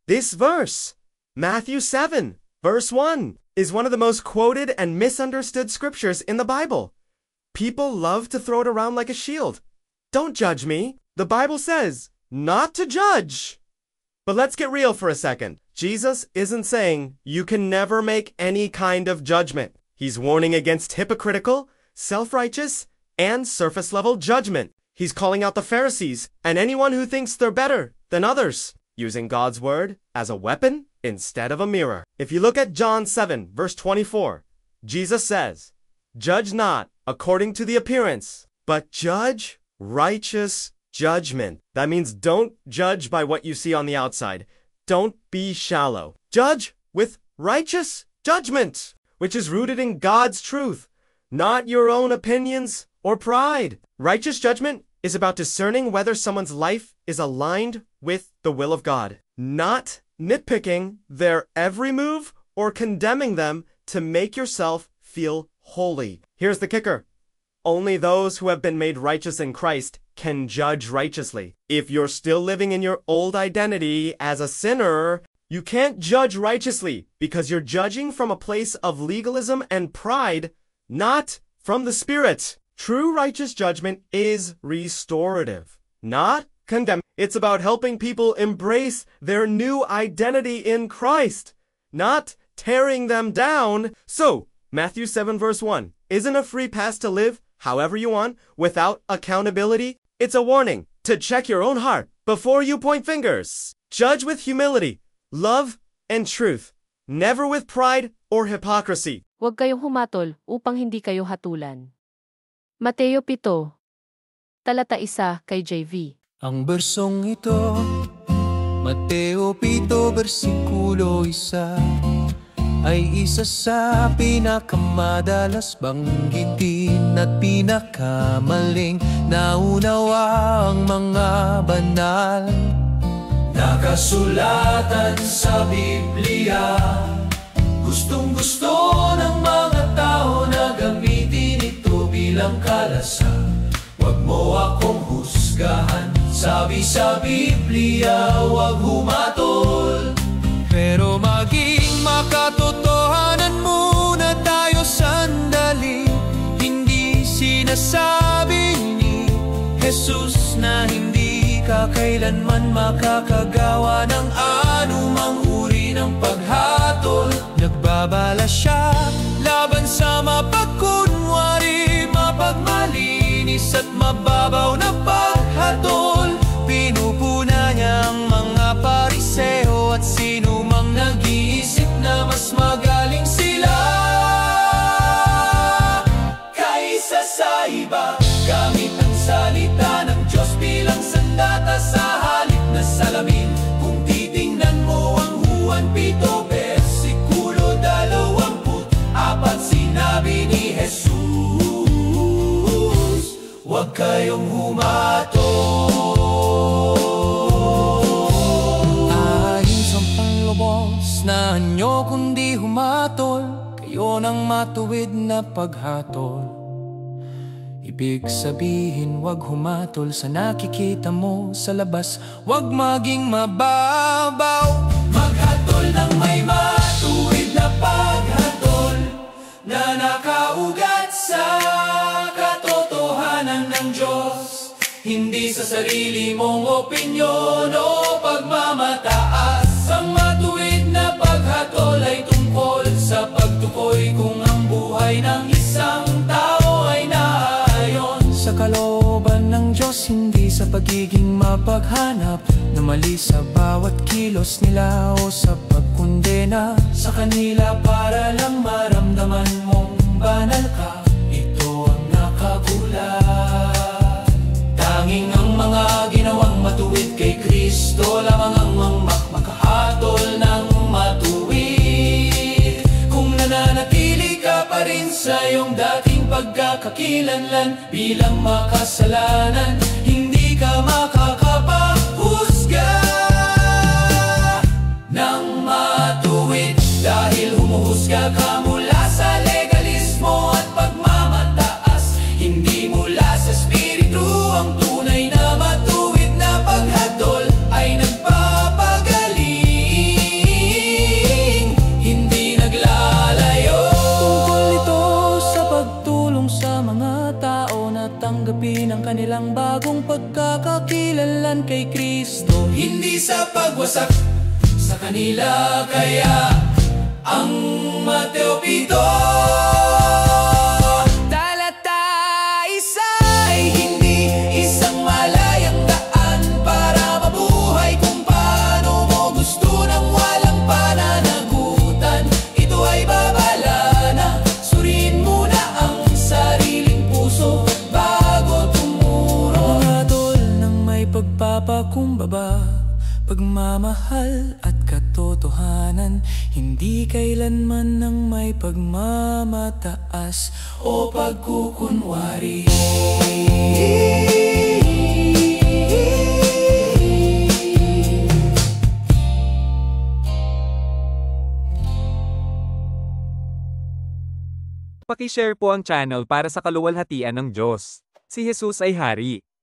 This verse, Matthew 7, verse 1, is one of the most quoted and misunderstood scriptures in the Bible. People love to throw it around like a shield. Don't judge me. The Bible says not to judge. But let's get real for a second. Jesus isn't saying you can never make any kind of judgment. He's warning against hypocritical, self-righteous, and surface-level judgment. He's calling out the Pharisees and anyone who thinks they're better than others, using God's word as a weapon instead of a mirror. If you look at John 7, verse 24, Jesus says, "Judge not according to the appearance, but judge righteous judgment." That means don't judge by what you see on the outside. Don't be shallow. Judge with righteous judgment, which is rooted in God's truth, not your own opinions or pride. Righteous judgment is about discerning whether someone's life is aligned with the will of God, not nitpicking their every move or condemning them to make yourself feel holy. Here's the kicker. Only those who have been made righteous in Christ can judge righteously. If you're still living in your old identity as a sinner, you can't judge righteously because you're judging from a place of legalism and pride, not from the Spirit. True righteous judgment is restorative, not condemning. It's about helping people embrace their new identity in Christ, not tearing them down. So, Matthew 7 verse 1 isn't a free pass to live however you want without accountability. It's a warning to check your own heart before you point fingers. Judge with humility, love, and truth, never with pride or hypocrisy. Huwag kayong humatol upang hindi kayo hatulan. Mateo 7, talata 1 kay JV. Ang bersong ito, Mateo 7, versikulo 1, ay isa sa pinakamadalas banggitin at pinakamaling naunawa ang mga banal. Nakasulatan sa Biblia, gustong-gusto ng mga tao na gamitin ito bilang kalasan. Huwag mo akong husgahan, sabi sa Biblia, huwag humatol. Pero maging makatotohanan muna tayo sandali. Hindi sinasabi ni Jesus na hindi ka kailanman makakagawa ng anumang uri ng paghatol. Nagbabala siya laban sa mapagkunwari, mapagmalinis at mababaw na paghatol. Pinupuna niya ang mga pariseo at sino mang nag-iisip na mas magaling sila kaysa sa iba. Gamit ang salita ng Diyos bilang sandata sa halip na salamin. Kung titingnan mo ang Juan 7, versikulo 24, sinabi ni Jesus, huwag kayong humatol. Na nyo kundi humatol, kayo ng matuwid na paghatol. Ibig sabihin, wag humatol sa nakikita mo sa labas, wag maging mababaw. Maghatol ng may matuwid na paghatol, na nakaugat sa katotohanan ng Diyos. Hindi sa sarili mong opinyon o pagmamataas. Ang matuwid na paghatol ay tungkol sa pagtukoy kung ang buhay ng isang tao ay naayon sa kalooban ng Diyos, hindi sa pagiging mapaghanap na mali sa bawat kilos nila o sa pagkundena sa kanila para lang maramdaman mong banal ka. Ito ang nakagulat. Tanging ang mga ginawang matuwid kay Kristo lamang ang makahatol ng matuwid. Kung nananatili ka pa rin sa iyong dating pagkakakilanlan bilang makasalanan, hindi ka makakapahusga ng matuwid dahil humuhusga ka mula sa legalismo at pagmamataas, hindi mula sa Espiritu. Ang tunay na matuwid na paghatol ay nagpapagaling lang kay Kristo, hindi sa pagwasak sa kanila. Kaya ang Mateo 7 talata 1 ay hindi isang malayang daan para mabuhay kung paano mo gusto ng walang pananagutan. Ito ay babala na suriin muna ang sariling puso bago tumuro. Mga tol ng may pagpapakumbaba, pagmamahal at katotohanan, hindi kailanman ng may pagmamataas o pagkukunwari. Paki-share po ang channel para sa kaluwalhatian ng Diyos. Si Jesus ay Hari.